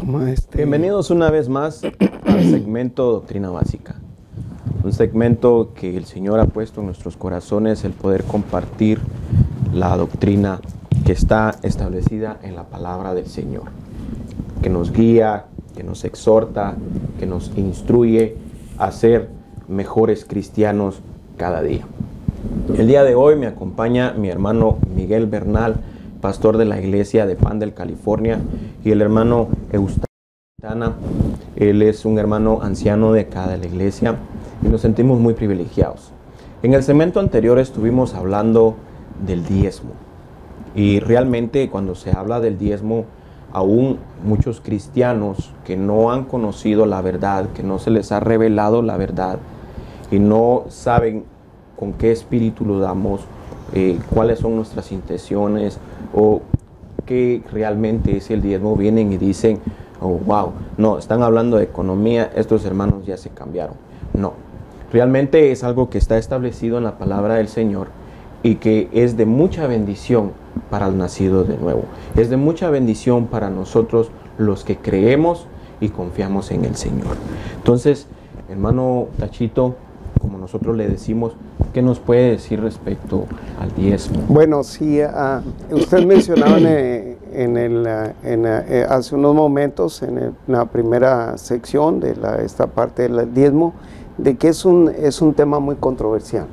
Toma este. Bienvenidos una vez más al segmento Doctrina Básica. Un segmento que el Señor ha puesto en nuestros corazones, el poder compartir la doctrina que está establecida en la palabra del Señor, que nos guía, que nos exhorta, que nos instruye a ser mejores cristianos cada día. El día de hoy me acompaña mi hermano Miguel Bernal, pastor de la iglesia de Pandel, California, y el hermano Eustaquio. Él es un hermano anciano de acá de la iglesia y nos sentimos muy privilegiados. En el segmento anterior estuvimos hablando del diezmo, y realmente cuando se habla del diezmo, aún muchos cristianos que no han conocido la verdad, que no se les ha revelado la verdad y no saben con qué espíritu lo damos, cuáles son nuestras intenciones o qué realmente es el diezmo, vienen y dicen: oh, wow, no, están hablando de economía, estos hermanos ya se cambiaron. No, realmente es algo que está establecido en la palabra del Señor y que es de mucha bendición para el nacido de nuevo. Es de mucha bendición para nosotros los que creemos y confiamos en el Señor. Entonces, hermano Tachito, como nosotros le decimos, ¿qué nos puede decir respecto al diezmo? Bueno, sí, usted mencionaba hace unos momentos en la primera sección de esta parte del diezmo, de que es un tema muy controversial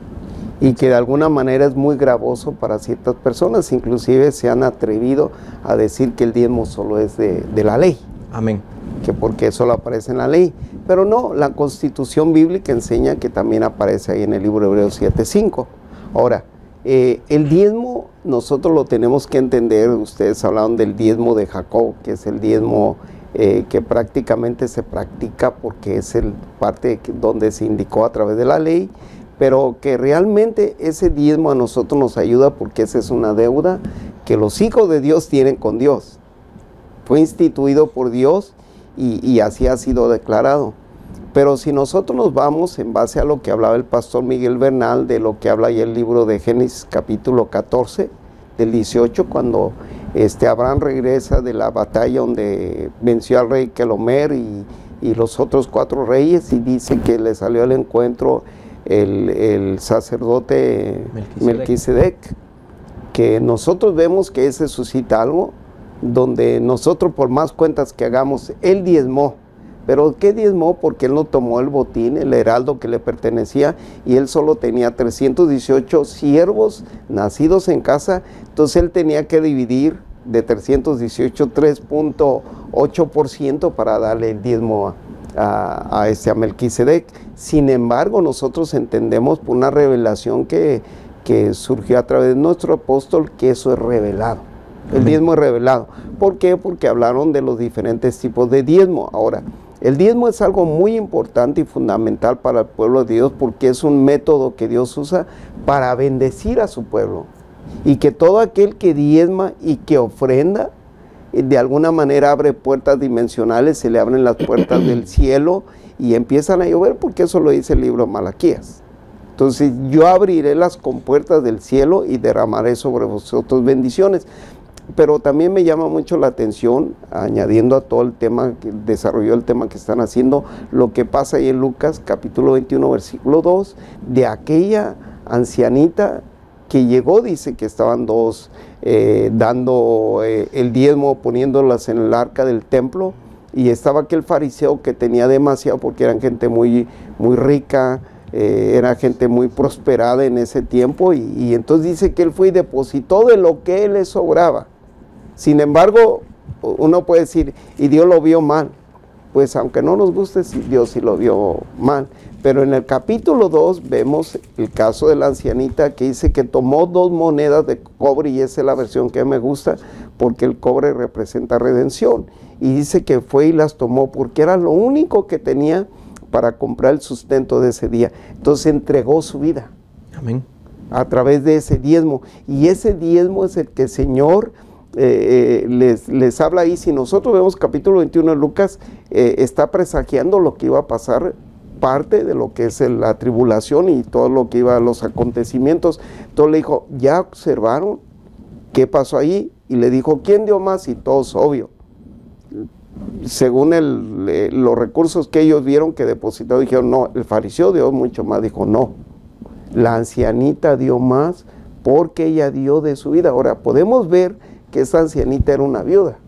y que de alguna manera es muy gravoso para ciertas personas. Inclusive se han atrevido a decir que el diezmo solo es de la ley. Amén. Que porque solo aparece en la ley. Pero no, la Constitución bíblica enseña que también aparece ahí en el libro de Hebreos 7:5. Ahora, el diezmo nosotros lo tenemos que entender. Ustedes hablaron del diezmo de Jacob, que es el diezmo que prácticamente se practica porque es el parte donde se indicó a través de la ley, pero que realmente ese diezmo a nosotros nos ayuda porque esa es una deuda que los hijos de Dios tienen con Dios. Fue instituido por Dios y así ha sido declarado. Pero si nosotros nos vamos en base a lo que hablaba el pastor Miguel Bernal, de lo que habla ahí el libro de Génesis capítulo 14, del 18, cuando Abraham regresa de la batalla donde venció al rey Kelomer y los otros 4 reyes, y dice que le salió al encuentro el sacerdote Melquisedec, que nosotros vemos que ese suscita algo donde nosotros, por más cuentas que hagamos, él diezmó. ¿Pero qué diezmó? Porque él no tomó el botín, el heraldo que le pertenecía, y él solo tenía 318 siervos nacidos en casa. Entonces él tenía que dividir de 318 3.8% para darle el diezmo a Melquisedec. Sin embargo, nosotros entendemos por una revelación que surgió a través de nuestro apóstol, que eso es revelado. El diezmo es revelado. ¿Por qué? Porque hablaron de los diferentes tipos de diezmo. Ahora, el diezmo es algo muy importante y fundamental para el pueblo de Dios, porque es un método que Dios usa para bendecir a su pueblo. Y que todo aquel que diezma y que ofrenda, de alguna manera abre puertas dimensionales, se le abren las puertas del cielo y empiezan a llover, porque eso lo dice el libro de Malaquías. Entonces, yo abriré las compuertas del cielo y derramaré sobre vosotros bendiciones. Pero también me llama mucho la atención, añadiendo a todo el tema, que desarrolló el tema que están haciendo, lo que pasa ahí en Lucas capítulo 21, versículo 2, de aquella ancianita que llegó, dice que estaban dos dando el diezmo, poniéndolas en el arca del templo, y estaba aquel fariseo que tenía demasiado, porque eran gente muy, muy rica, era gente muy prosperada en ese tiempo, y entonces dice que él fue y depositó de lo que él le sobraba. Sin embargo, uno puede decir, y Dios lo vio mal. Pues aunque no nos guste, Dios sí lo vio mal. Pero en el capítulo 2 vemos el caso de la ancianita, que dice que tomó 2 monedas de cobre, y esa es la versión que me gusta, porque el cobre representa redención. Y dice que fue y las tomó porque era lo único que tenía para comprar el sustento de ese día. Entonces entregó su vida. Amén. A través de ese diezmo. Y ese diezmo es el que el Señor les habla ahí. Si nosotros vemos capítulo 21 de Lucas, está presagiando lo que iba a pasar, parte de lo que es la tribulación y todo lo que iba a los acontecimientos. Entonces le dijo, ¿ya observaron qué pasó ahí? Y le dijo, ¿quién dio más? Y todos, obvio. según los recursos que ellos vieron que depositó, dijeron, no, el fariseo dio mucho más. Dijo, no, la ancianita dio más porque ella dio de su vida. Ahora, podemos ver que esa ancianita era una viuda.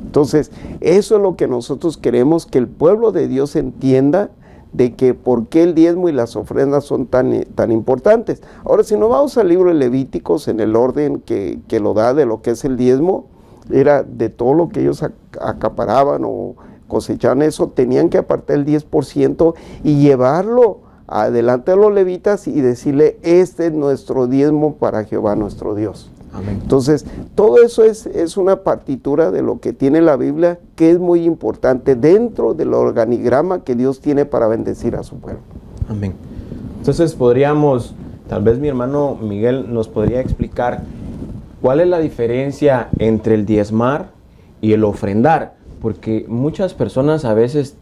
Entonces, eso es lo que nosotros queremos que el pueblo de Dios entienda, de que por qué el diezmo y las ofrendas son tan importantes. Ahora, si nos vamos al libro de Levíticos, en el orden que lo da de lo que es el diezmo, era de todo lo que ellos acaparaban o cosechaban, eso tenían que apartar el 10% y llevarlo adelante de los levitas y decirle, este es nuestro diezmo para Jehová nuestro Dios. Amén. Entonces, todo eso es una partitura de lo que tiene la Biblia, que es muy importante dentro del organigrama que Dios tiene para bendecir a su pueblo. Amén. Entonces podríamos, tal vez mi hermano Miguel nos podría explicar cuál es la diferencia entre el diezmar y el ofrendar, porque muchas personas a veces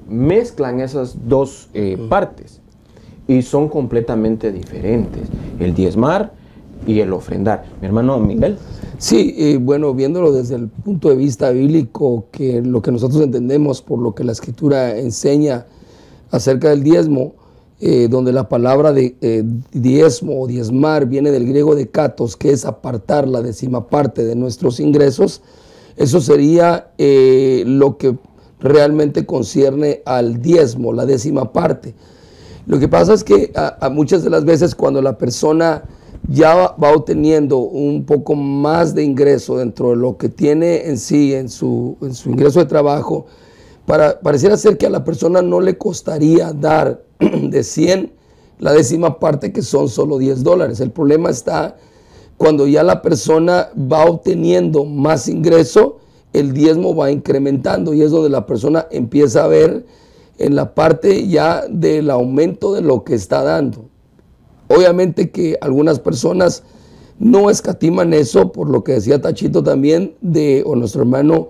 mezclan esas dos partes y son completamente diferentes, el diezmar y el ofrendar. Mi hermano Miguel. Sí, bueno, viéndolo desde el punto de vista bíblico, que lo que nosotros entendemos por lo que la Escritura enseña acerca del diezmo, donde la palabra de diezmo o diezmar viene del griego de katos, que es apartar la décima parte de nuestros ingresos. Eso sería lo que realmente concierne al diezmo, la décima parte. Lo que pasa es que a muchas de las veces cuando la persona ya va obteniendo un poco más de ingreso dentro de lo que tiene en sí, en su ingreso de trabajo, pareciera ser que a la persona no le costaría dar de 100 la décima parte, que son solo $10. El problema está cuando ya la persona va obteniendo más ingreso, el diezmo va incrementando, y es donde la persona empieza a ver en la parte ya del aumento de lo que está dando. Obviamente que algunas personas no escatiman eso, por lo que decía Tachito también, o nuestro hermano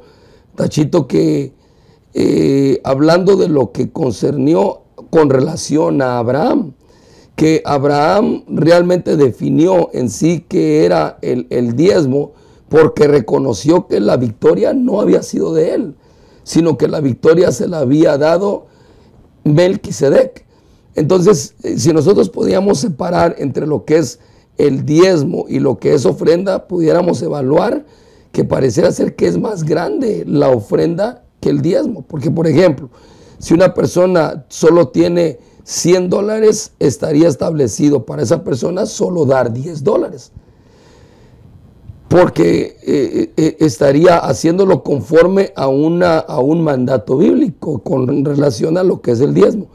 Tachito, que hablando de lo que concernió con relación a Abraham, que Abraham realmente definió en sí que era el diezmo, porque reconoció que la victoria no había sido de él, sino que la victoria se la había dado Melquisedec. Entonces, si nosotros podíamos separar entre lo que es el diezmo y lo que es ofrenda, pudiéramos evaluar que pareciera ser que es más grande la ofrenda que el diezmo. Porque, por ejemplo, si una persona solo tiene $100, estaría establecido para esa persona solo dar $10. Porque estaría haciéndolo conforme a un mandato bíblico con relación a lo que es el diezmo.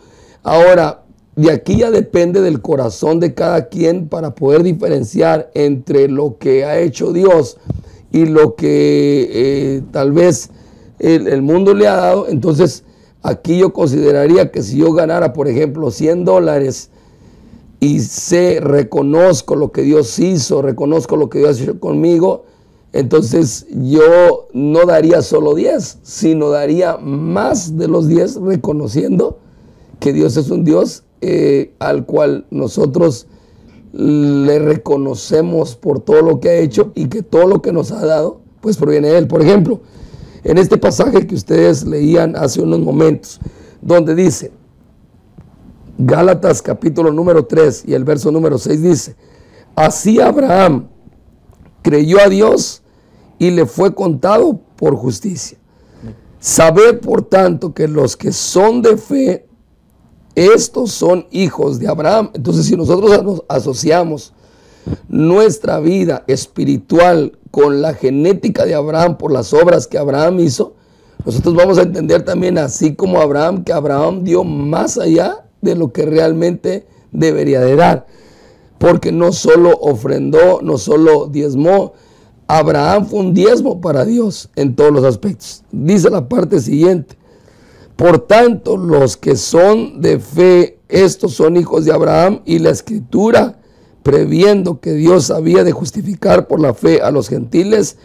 Ahora, de aquí ya depende del corazón de cada quien para poder diferenciar entre lo que ha hecho Dios y lo que tal vez el mundo le ha dado. Entonces, aquí yo consideraría que si yo ganara, por ejemplo, $100 y reconozco lo que Dios hizo, reconozco lo que Dios ha hecho conmigo, entonces yo no daría solo 10, sino daría más de los 10, reconociendo que Dios es un Dios al cual nosotros le reconocemos por todo lo que ha hecho y que todo lo que nos ha dado, pues proviene de Él. Por ejemplo, en este pasaje que ustedes leían hace unos momentos, donde dice, Gálatas capítulo número 3 y el verso número 6 dice, así Abraham creyó a Dios y le fue contado por justicia. Sabed por tanto que los que son de fe, estos son hijos de Abraham. Entonces, si nosotros nos asociamos nuestra vida espiritual con la genética de Abraham por las obras que Abraham hizo, nosotros vamos a entender también, así como Abraham, que Abraham dio más allá de lo que realmente debería de dar, porque no solo ofrendó, no solo diezmó, Abraham fue un diezmo para Dios en todos los aspectos. Dice la parte siguiente, por tanto, los que son de fe, estos son hijos de Abraham, y la Escritura, previendo que Dios había de justificar por la fe a los gentiles,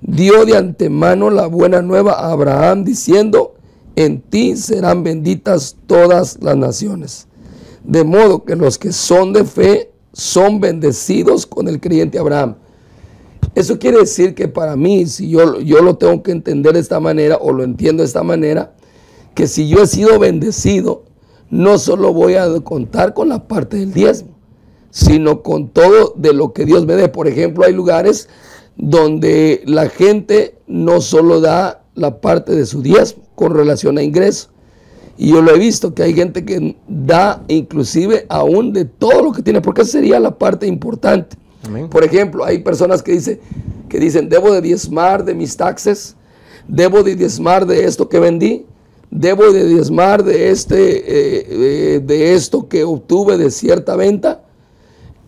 dio de antemano la buena nueva a Abraham, diciendo, en ti serán benditas todas las naciones. De modo que los que son de fe son bendecidos con el creyente Abraham. Eso quiere decir que para mí, si yo lo tengo que entender de esta manera, o lo entiendo de esta manera, que si yo he sido bendecido, no solo voy a contar con la parte del diezmo, sino con todo de lo que Dios me dé. Por ejemplo, hay lugares donde la gente no solo da la parte de su diezmo con relación a ingreso. Y yo lo he visto, que hay gente que da inclusive aún de todo lo que tiene, porque esa sería la parte importante. Amén. Por ejemplo, hay personas que dicen, debo de diezmar de mis taxes, debo de diezmar de esto que vendí, debo de diezmar de esto que obtuve de cierta venta.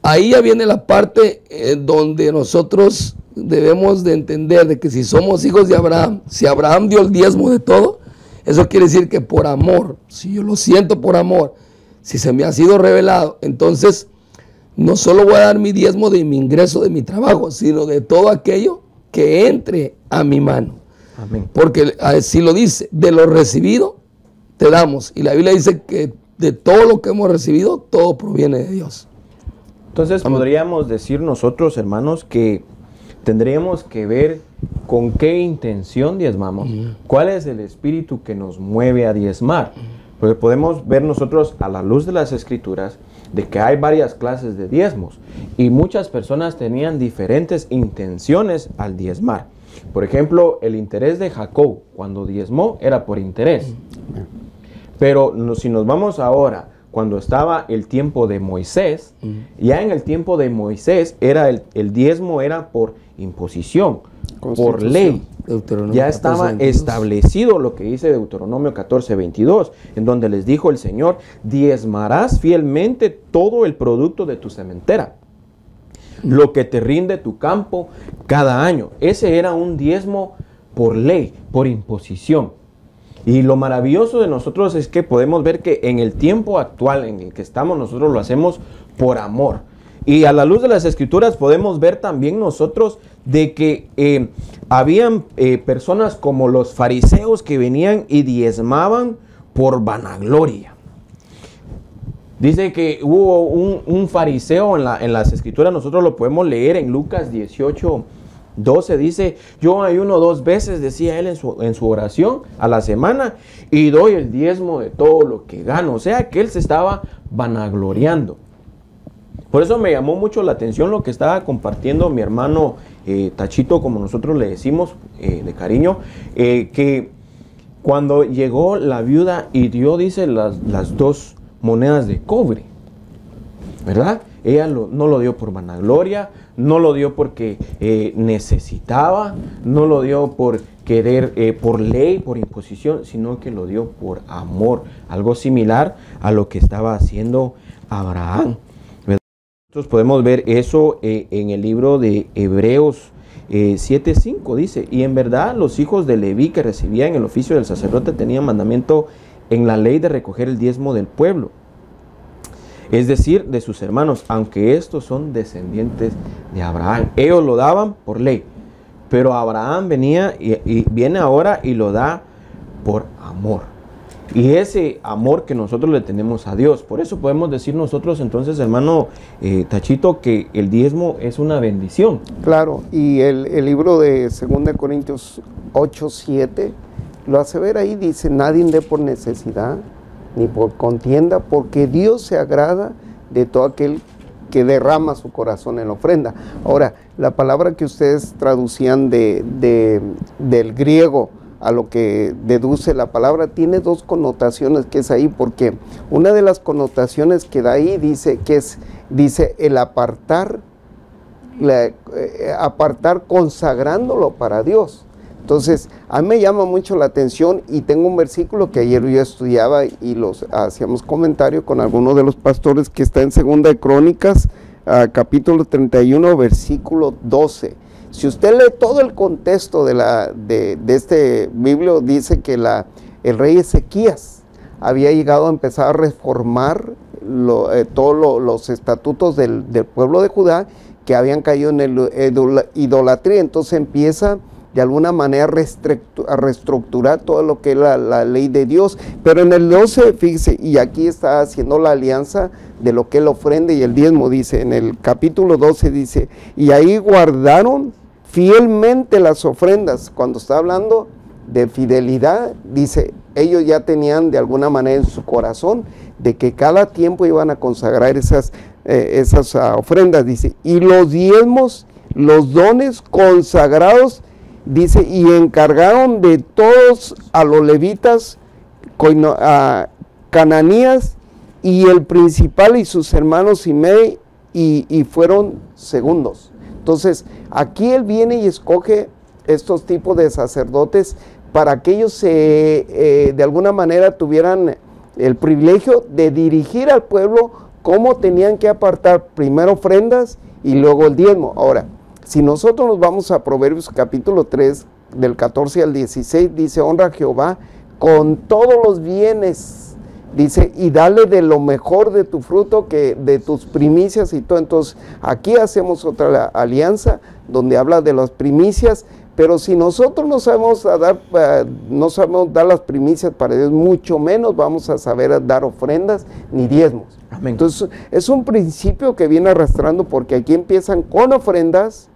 Ahí ya viene la parte donde nosotros debemos de entender de que si somos hijos de Abraham, si Abraham dio el diezmo de todo, eso quiere decir que por amor, si yo lo siento por amor, si se me ha sido revelado, entonces no solo voy a dar mi diezmo de mi ingreso, de mi trabajo, sino de todo aquello que entre a mi mano. Amén. Porque así lo dice, de lo recibido te damos. Y la Biblia dice que de todo lo que hemos recibido, todo proviene de Dios. Entonces podríamos decir nosotros, hermanos, que tendríamos que ver con qué intención diezmamos, cuál es el espíritu que nos mueve a diezmar. Porque podemos ver nosotros a la luz de las Escrituras de que hay varias clases de diezmos y muchas personas tenían diferentes intenciones al diezmar. Por ejemplo, el interés de Jacob cuando diezmó era por interés. Pero si nos vamos ahora, cuando estaba el tiempo de Moisés, ya en el tiempo de Moisés el diezmo era por imposición, por ley. Ya estaba establecido lo que dice Deuteronomio 14:22, en donde les dijo el Señor, diezmarás fielmente todo el producto de tu sementera, lo que te rinde tu campo cada año. Ese era un diezmo por ley, por imposición. Y lo maravilloso de nosotros es que podemos ver que en el tiempo actual en el que estamos, nosotros lo hacemos por amor. Y a la luz de las Escrituras podemos ver también nosotros de que habían personas como los fariseos que venían y diezmaban por vanagloria. Dice que hubo un fariseo en las Escrituras, nosotros lo podemos leer en Lucas 18:12, dice, yo ayuno 2 veces, decía él en su oración a la semana, y doy el diezmo de todo lo que gano. O sea que él se estaba vanagloriando. Por eso me llamó mucho la atención lo que estaba compartiendo mi hermano Tachito, como nosotros le decimos de cariño, que cuando llegó la viuda y dio, dice, las 2 monedas de cobre, ¿verdad? Ella no lo dio por vanagloria, no lo dio porque necesitaba, no lo dio por querer, por ley, por imposición, sino que lo dio por amor. Algo similar a lo que estaba haciendo Abraham. Nosotros podemos ver eso en el libro de Hebreos 7:5, dice, y en verdad los hijos de Leví que recibían el oficio del sacerdote tenían mandamiento en la ley de recoger el diezmo del pueblo, es decir, de sus hermanos, aunque estos son descendientes de Abraham. Ellos lo daban por ley, pero Abraham venía y viene ahora y lo da por amor. Y ese amor que nosotros le tenemos a Dios. Por eso podemos decir nosotros entonces, hermano Tachito, que el diezmo es una bendición. Claro, y el libro de 2 Corintios 8:7 lo hace ver ahí, dice, nadie dé por necesidad ni por contienda, porque Dios se agrada de todo aquel que derrama su corazón en la ofrenda. Ahora, la palabra que ustedes traducían del griego a lo que deduce la palabra, tiene 2 connotaciones que es ahí, porque una de las connotaciones que da ahí dice el apartar consagrándolo para Dios. Entonces, a mí me llama mucho la atención y tengo un versículo que ayer yo estudiaba y hacíamos comentario con algunos de los pastores, que está en 2 de Crónicas, capítulo 31, versículo 12. Si usted lee todo el contexto de este biblio, dice que el rey Ezequías había llegado a empezar a reformar todos los estatutos del pueblo de Judá que habían caído en idolatría. Entonces empieza de alguna manera a reestructurar todo lo que es la ley de Dios. Pero en el 12, fíjese, y aquí está haciendo la alianza de lo que es la ofrenda y el diezmo, dice, en el capítulo 12 dice, y ahí guardaron fielmente las ofrendas. Cuando está hablando de fidelidad, dice, ellos ya tenían de alguna manera en su corazón de que cada tiempo iban a consagrar esas ofrendas, dice, y los diezmos, los dones consagrados, dice, y encargaron de todos a los levitas, a Cananías, y el principal y sus hermanos Simei, y fueron segundos. Entonces, aquí él viene y escoge estos tipos de sacerdotes para que ellos de alguna manera tuvieran el privilegio de dirigir al pueblo cómo tenían que apartar primero ofrendas y luego el diezmo. Ahora, si nosotros nos vamos a Proverbios capítulo 3, del 14 al 16, dice, honra a Jehová con todos los bienes, dice, y dale de lo mejor de tu fruto, que de tus primicias y todo. Entonces, aquí hacemos otra alianza donde habla de las primicias, pero si nosotros no sabemos dar las primicias para Dios, mucho menos vamos a saber dar ofrendas ni diezmos. Amén. Entonces, es un principio que viene arrastrando, porque aquí empiezan con ofrendas,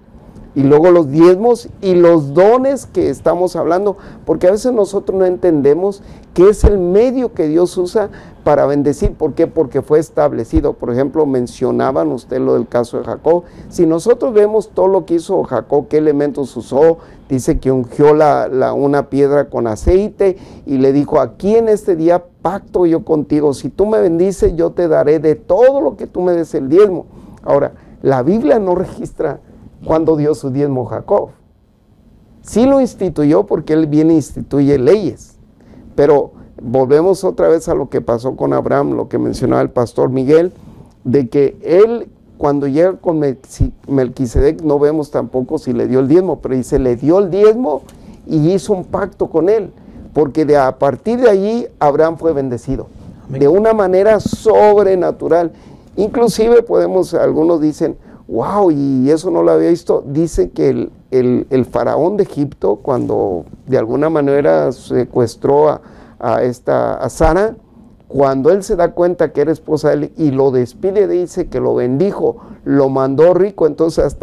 y luego los diezmos y los dones que estamos hablando, porque a veces nosotros no entendemos que es el medio que Dios usa para bendecir. ¿Por qué? Porque fue establecido. Por ejemplo, mencionaban usted lo del caso de Jacob. Si nosotros vemos todo lo que hizo Jacob, qué elementos usó, dice que ungió una piedra con aceite y le dijo, aquí en este día pacto yo contigo, si tú me bendices, yo te daré de todo lo que tú me des el diezmo. Ahora, la Biblia no registra cuando dio su diezmo Jacob. Sí lo instituyó, porque él viene e instituye leyes, pero volvemos otra vez a lo que pasó con Abraham, lo que mencionaba el pastor Miguel, de que él cuando llega con Melquisedec no vemos tampoco si le dio el diezmo, pero dice, le dio el diezmo y hizo un pacto con él, porque a partir de allí Abraham fue bendecido. Amén. De una manera sobrenatural. Inclusive algunos dicen, wow, y eso no lo había visto. Dice que el faraón de Egipto, cuando de alguna manera secuestró a Sara, cuando él se da cuenta que era esposa de él y lo despide, dice que lo bendijo, lo mandó rico. Entonces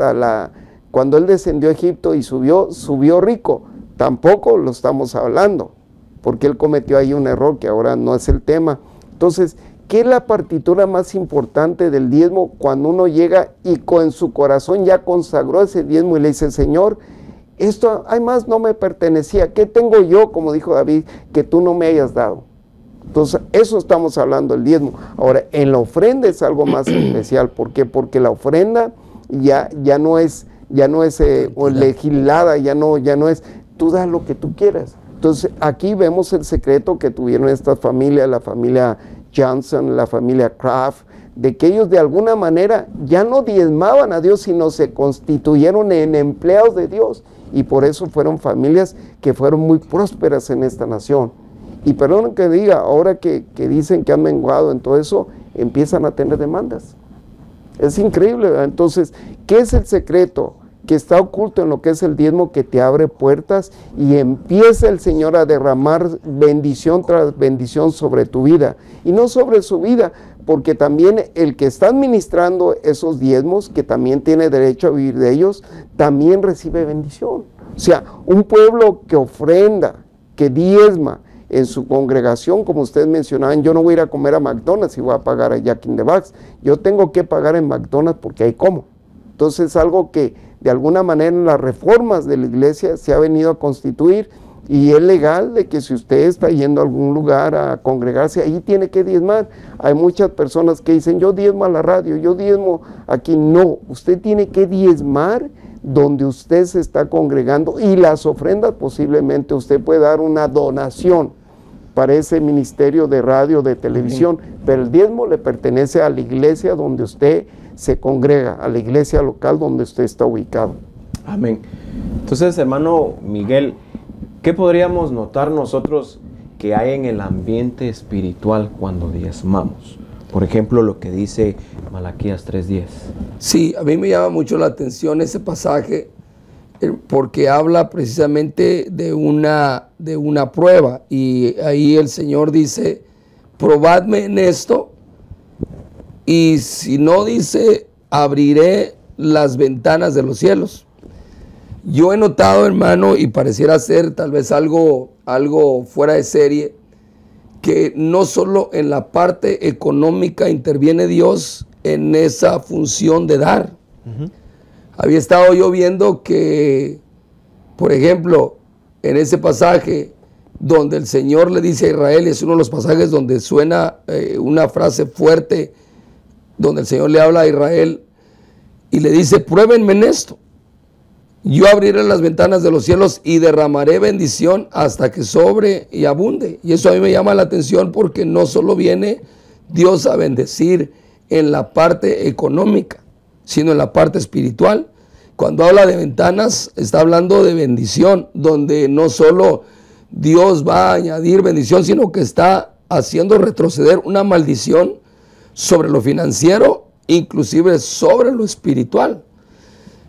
cuando él descendió a Egipto y subió rico. Tampoco lo estamos hablando, porque él cometió ahí un error que ahora no es el tema. Entonces, ¿qué es la partitura más importante del diezmo? Cuando uno llega y en su corazón ya consagró ese diezmo y le dice, Señor, esto además no me pertenecía, ¿qué tengo yo, como dijo David, que tú no me hayas dado? Entonces, eso estamos hablando, el diezmo. Ahora, en la ofrenda es algo más especial. ¿Por qué? Porque la ofrenda ya no es legislada, ya no es, tú das lo que tú quieras. Entonces, aquí vemos el secreto que tuvieron estas familias, la familia Johnson, la familia Kraft, de que ellos de alguna manera ya no diezmaban a Dios, sino se constituyeron en empleados de Dios, y por eso fueron familias que fueron muy prósperas en esta nación. Y perdón que diga, ahora que dicen que han menguado en todo eso, empiezan a tener demandas. Es increíble, ¿verdad? Entonces, ¿qué es el secreto? Que está oculto en lo que es el diezmo, que te abre puertas y empieza el Señor a derramar bendición tras bendición sobre tu vida. Y no sobre su vida, porque también el que está administrando esos diezmos, que también tiene derecho a vivir de ellos, también recibe bendición. O sea, un pueblo que ofrenda, que diezma en su congregación, como ustedes mencionaban, yo no voy a ir a comer a McDonald's y voy a pagar a Jack in the Box. Yo tengo que pagar en McDonald's porque ahí como. Entonces es algo que de alguna manera en las reformas de la iglesia se ha venido a constituir, y es legal de que si usted está yendo a algún lugar a congregarse, ahí tiene que diezmar. Hay muchas personas que dicen, yo diezmo a la radio, yo diezmo aquí. No, usted tiene que diezmar donde usted se está congregando, y las ofrendas posiblemente usted puede dar una donación para ese ministerio de radio, de televisión, pero el diezmo le pertenece a la iglesia donde usted se congrega, a la iglesia local donde usted está ubicado. Amén. Entonces, hermano Miguel, ¿qué podríamos notar nosotros que hay en el ambiente espiritual cuando diezmamos? Por ejemplo, lo que dice Malaquías 3:10. Sí, a mí me llama mucho la atención ese pasaje, porque habla precisamente de una prueba, y ahí el Señor dice, probadme en esto, y si no, dice, abriré las ventanas de los cielos. Yo he notado, hermano, y pareciera ser tal vez algo fuera de serie, que no solo en la parte económica interviene Dios en esa función de dar. Había estado yo viendo que, por ejemplo, en ese pasaje donde el Señor le dice a Israel, es uno de los pasajes donde suena una frase fuerte, donde el Señor le habla a Israel y le dice: pruébenme en esto, yo abriré las ventanas de los cielos y derramaré bendición hasta que sobre y abunde. Y eso a mí me llama la atención, porque no solo viene Dios a bendecir en la parte económica, sino en la parte espiritual. Cuando habla de ventanas, está hablando de bendición, donde no solo Dios va a añadir bendición, sino que está haciendo retroceder una maldición sobre lo financiero, inclusive sobre lo espiritual.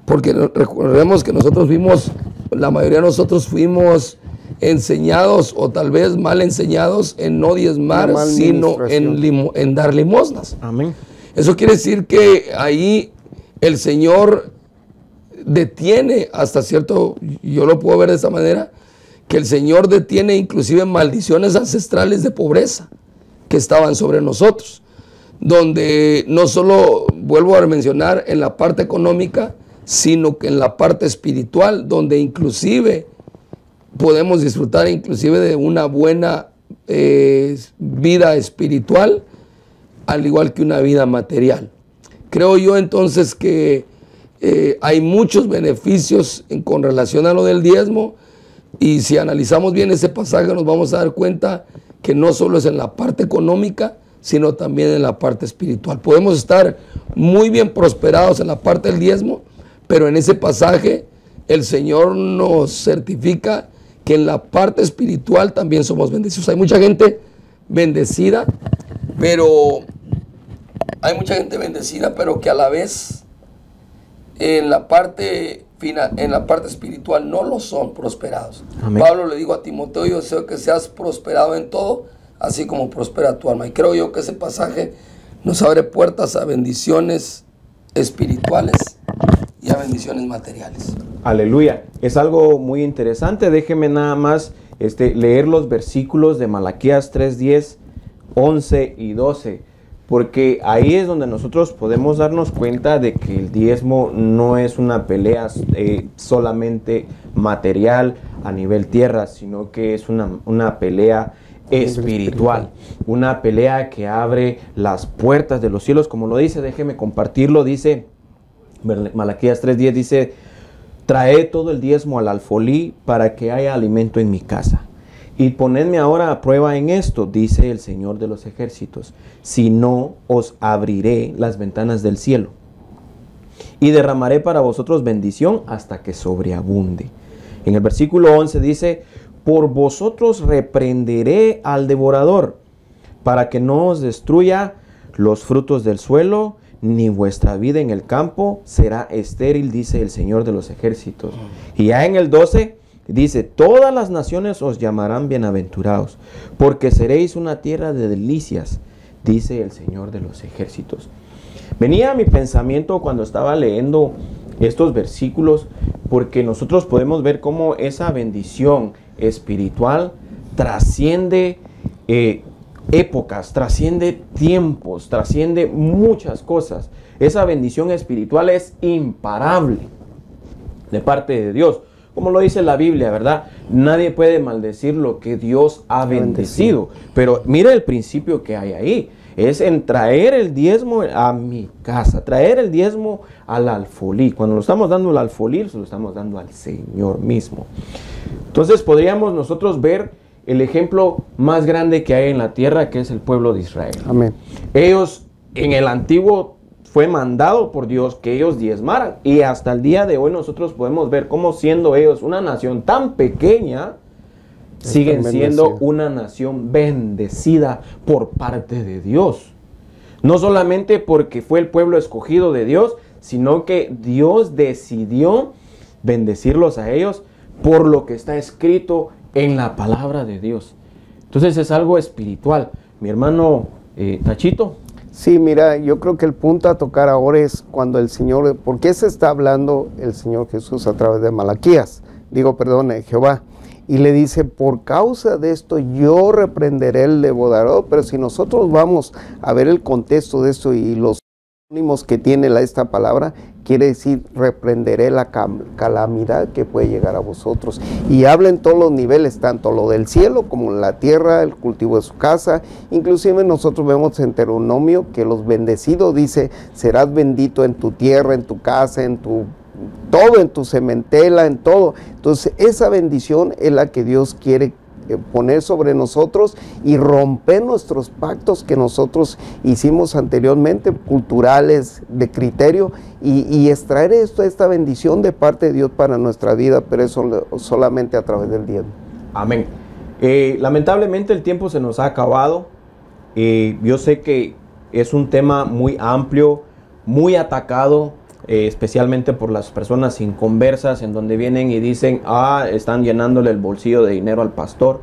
Porque recordemos que nosotros la mayoría de nosotros fuimos enseñados, o tal vez mal enseñados, en no diezmar, sino en dar limosnas. Amén. Eso quiere decir que ahí el Señor detiene hasta cierto, yo lo puedo ver de esta manera, que el Señor detiene inclusive maldiciones ancestrales de pobreza que estaban sobre nosotros, donde no solo, vuelvo a mencionar, en la parte económica, sino que en la parte espiritual, donde inclusive podemos disfrutar inclusive de una buena vida espiritual, al igual que una vida material. Creo yo entonces que hay muchos beneficios con relación a lo del diezmo, y si analizamos bien ese pasaje nos vamos a dar cuenta que no solo es en la parte económica, sino también en la parte espiritual. Podemos estar muy bien prosperados en la parte del diezmo, pero en ese pasaje el Señor nos certifica que en la parte espiritual también somos bendecidos. Hay mucha gente bendecida, pero que a la vez en la parte espiritual no lo son prosperados. Amén. Pablo le dijo a Timoteo: yo deseo que seas prosperado en todo, así como prospera tu alma. Y creo yo que ese pasaje nos abre puertas a bendiciones espirituales y a bendiciones materiales. Aleluya. Es algo muy interesante. Déjeme nada más leer los versículos de Malaquías 3:10, 11 y 12, porque ahí es donde nosotros podemos darnos cuenta de que el diezmo no es una pelea solamente material a nivel tierra, sino que es una pelea espiritual, una pelea que abre las puertas de los cielos, como lo dice. Déjeme compartirlo. Dice Malaquías 3:10, dice: traed todo el diezmo al alfolí para que haya alimento en mi casa, y ponedme ahora a prueba en esto, dice el Señor de los ejércitos, si no os abriré las ventanas del cielo y derramaré para vosotros bendición hasta que sobreabunde. En el versículo 11 dice: por vosotros reprenderé al devorador, para que no os destruya los frutos del suelo, ni vuestra vida en el campo será estéril, dice el Señor de los ejércitos. Y ya en el 12 dice: todas las naciones os llamarán bienaventurados, porque seréis una tierra de delicias, dice el Señor de los ejércitos. Venía a mi pensamiento cuando estaba leyendo estos versículos, porque nosotros podemos ver cómo esa bendición espiritual trasciende épocas, trasciende tiempos, trasciende muchas cosas. Esa bendición espiritual es imparable de parte de Dios. Como lo dice la Biblia, ¿verdad? Nadie puede maldecir lo que Dios ha bendecido. Pero mira el principio que hay ahí. Es en traer el diezmo a mi casa, traer el diezmo al alfolí. Cuando lo estamos dando al alfolí, se lo estamos dando al Señor mismo. Entonces podríamos nosotros ver el ejemplo más grande que hay en la tierra, que es el pueblo de Israel. Amén. Ellos en el antiguo fue mandado por Dios que ellos diezmaran, y hasta el día de hoy nosotros podemos ver cómo, siendo ellos una nación tan pequeña, siguen siendo una nación bendecida por parte de Dios. No solamente porque fue el pueblo escogido de Dios, sino que Dios decidió bendecirlos a ellos por lo que está escrito en la palabra de Dios. Entonces es algo espiritual. Mi hermano Tachito. Sí, mira, yo creo que el punto a tocar ahora es cuando el Señor, ¿por qué se está hablando el Señor Jesús a través de Malaquías? Jehová. Y le dice, por causa de esto yo reprenderé el devorador. Pero si nosotros vamos a ver el contexto de esto y los sinónimos que tiene esta palabra, quiere decir reprenderé la calamidad que puede llegar a vosotros. Y habla en todos los niveles, tanto lo del cielo como la tierra, el cultivo de su casa. Inclusive nosotros vemos en Deuteronomio que los bendecidos dice, serás bendito en tu tierra, en tu casa, en tu todo, en tu sementela, en todo. Entonces esa bendición es la que Dios quiere poner sobre nosotros y romper nuestros pactos que nosotros hicimos anteriormente, culturales, de criterio, y extraer esta bendición de parte de Dios para nuestra vida, pero eso solamente a través del diezmo. Amén. Lamentablemente el tiempo se nos ha acabado. Yo sé que es un tema muy amplio, muy atacado, especialmente por las personas inconversas, en donde vienen y dicen, están llenándole el bolsillo de dinero al pastor.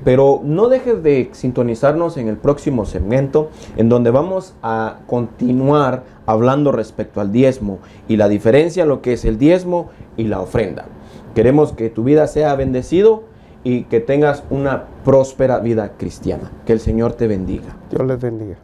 Pero no dejes de sintonizarnos en el próximo segmento, en donde vamos a continuar hablando respecto al diezmo y la diferencia en lo que es el diezmo y la ofrenda. Queremos que tu vida sea bendecido y que tengas una próspera vida cristiana. Que el Señor te bendiga. Dios les bendiga.